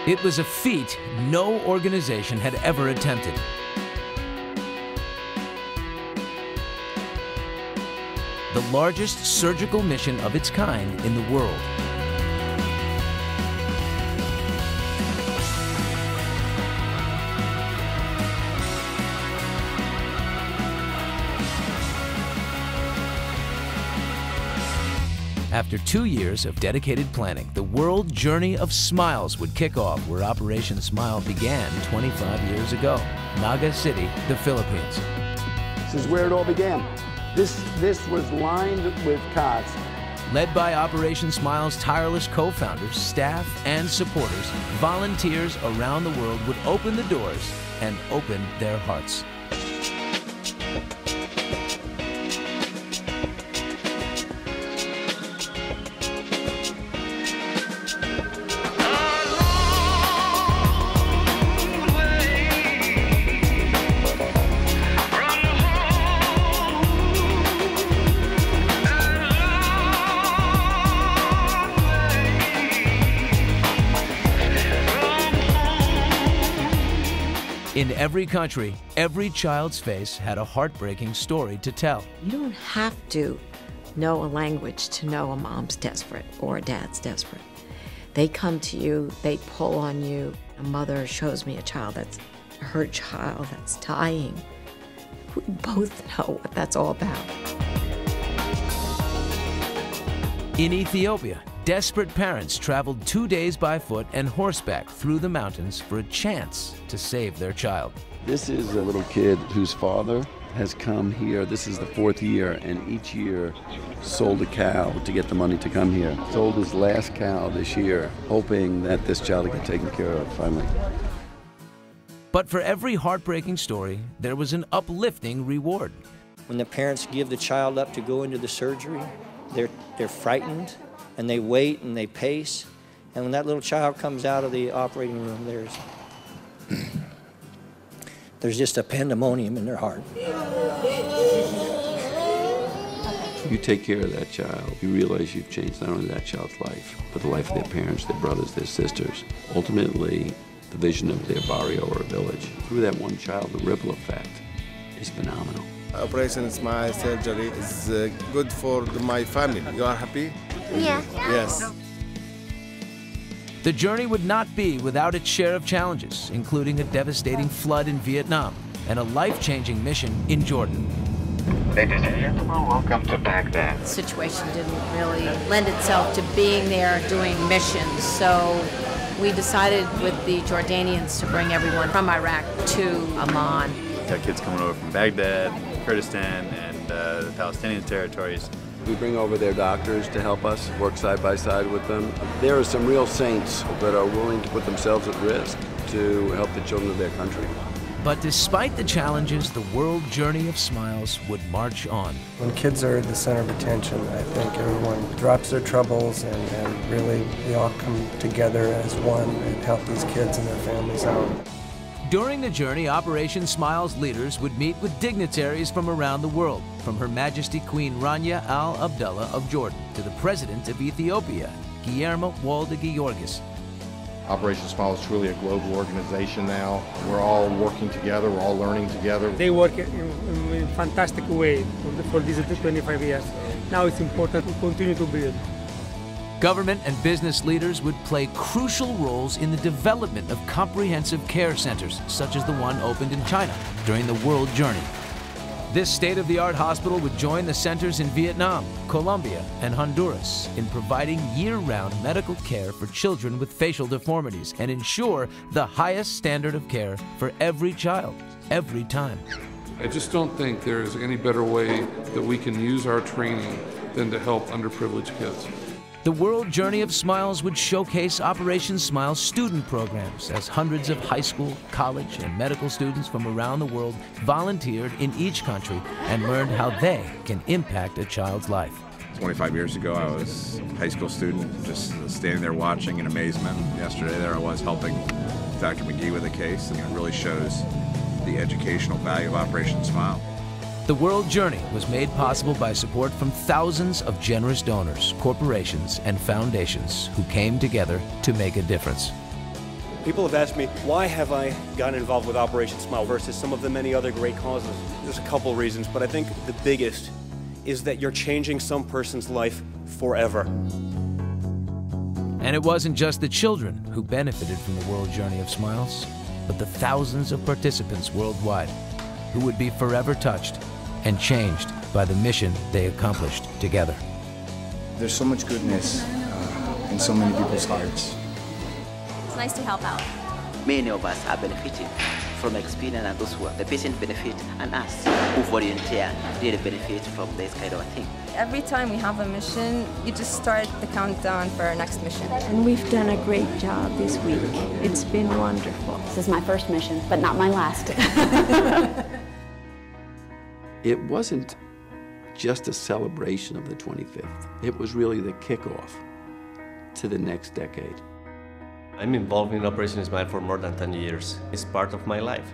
It was a feat no organization had ever attempted. The largest surgical mission of its kind in the world. After 2 years of dedicated planning, the World Journey of Smiles would kick off where Operation Smile began 25 years ago, Naga City, the Philippines. This is where it all began. This was lined with cots. Led by Operation Smile's tireless co-founders, staff, and supporters, volunteers around the world would open the doors and open their hearts. In every country, every child's face had a heartbreaking story to tell. You don't have to know a language to know a mom's desperate or a dad's desperate. They come to you, they pull on you. A mother shows me a child that's her child that's dying. We both know what that's all about. In Ethiopia, desperate parents traveled 2 days by foot and horseback through the mountains for a chance to save their child. This is a little kid whose father has come here. This is the 4th year, and each year sold a cow to get the money to come here. Sold his last cow this year, hoping that this child would get taken care of finally. But for every heartbreaking story, there was an uplifting reward. When the parents give the child up to go into the surgery, they're frightened, and they wait and they pace. And when that little child comes out of the operating room, there's just a pandemonium in their heart. You take care of that child, you realize you've changed not only that child's life, but the life of their parents, their brothers, their sisters. Ultimately, the vision of their barrio or village. Through that one child, the ripple effect is phenomenal. Operation Smile surgery is good for my family. You are happy? Yeah. Yes. The journey would not be without its share of challenges, including a devastating flood in Vietnam and a life-changing mission in Jordan. Ladies and gentlemen, welcome to Baghdad. The situation didn't really lend itself to being there doing missions, so we decided with the Jordanians to bring everyone from Iraq to Amman. We've got kids coming over from Baghdad, Kurdistan, and the Palestinian territories. We bring over their doctors to help us, work side by side with them. There are some real saints that are willing to put themselves at risk to help the children of their country. But despite the challenges, the World Journey of Smiles would march on. When kids are the center of attention, I think everyone drops their troubles and really we all come together as one and help these kids and their families out. During the journey, Operation Smile's leaders would meet with dignitaries from around the world, from Her Majesty Queen Rania Al Abdullah of Jordan to the President of Ethiopia, Guillermo Walda Georgis. Operation Smile is truly a global organization now. We're all working together, we're all learning together. They work in a fantastic way for these 25 years. Now it's important to continue to build. Government and business leaders would play crucial roles in the development of comprehensive care centers, such as the one opened in China during the World Journey. This state-of-the-art hospital would join the centers in Vietnam, Colombia, and Honduras in providing year-round medical care for children with facial deformities and ensure the highest standard of care for every child, every time. I just don't think there's any better way that we can use our training than to help underprivileged kids. The World Journey of Smiles would showcase Operation Smile's student programs as hundreds of high school, college, and medical students from around the world volunteered in each country and learned how they can impact a child's life. 25 years ago, I was a high school student, just standing there watching in amazement. Yesterday, there I was helping Dr. McGee with a case, and it really shows the educational value of Operation Smile. The World Journey was made possible by support from thousands of generous donors, corporations, and foundations who came together to make a difference. People have asked me, why have I gotten involved with Operation Smile versus some of the many other great causes? There's a couple reasons, but I think the biggest is that you're changing some person's life forever. And it wasn't just the children who benefited from the World Journey of Smiles, but the thousands of participants worldwide who would be forever touched and changed by the mission they accomplished together. There's so much goodness in so many people's hearts. It's nice to help out. Many of us are benefiting from experience, and those who are the patient benefit, and us who volunteer really benefit from this kind of thing. Every time we have a mission, you just start the countdown for our next mission. And we've done a great job this week. It's been wonderful. This is my first mission, but not my last. It wasn't just a celebration of the 25th. It was really the kickoff to the next decade. I'm involved in Operation Smile for more than 10 years. It's part of my life.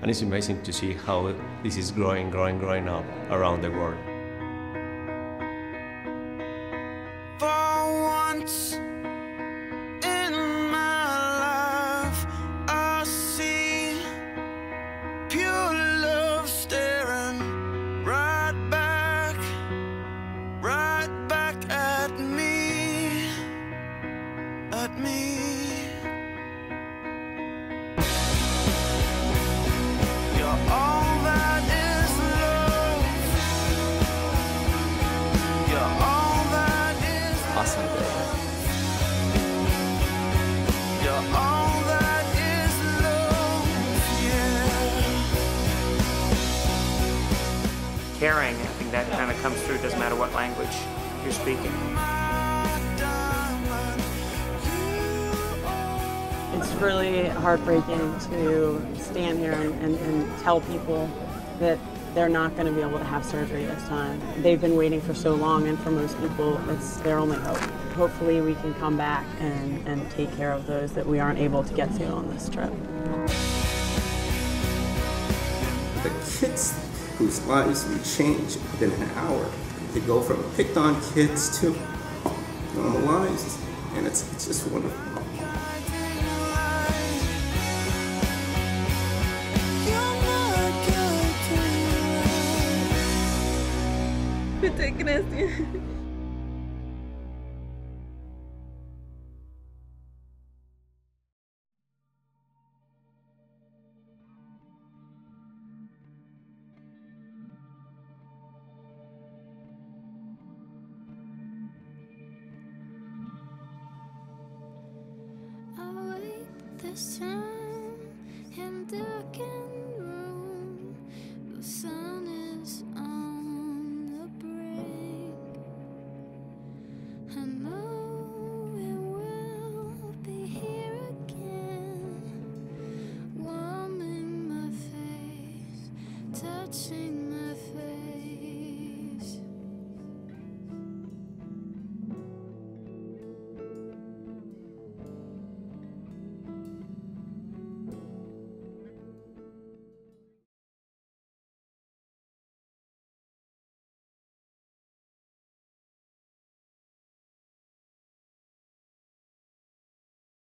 And it's amazing to see how this is growing up around the world. For once in my life, I see pure love staring right back at me, at me. You're all that is love. You're all that is Awesome day. You're all that is love, yeah. Caring, I think that kind of comes through, doesn't matter what language you're speaking. It's really heartbreaking to stand here and tell people that they're not going to be able to have surgery this time. They've been waiting for so long, and for most people, it's their only hope. Hopefully we can come back and take care of those that we aren't able to get to on this trip. The kids whose lives we change within an hour. They go from picked on kids to normalized, and it's just wonderful. Quit taking us. This time in darkened room, the sun is on the brink. I know it will be here again, warming my face, touching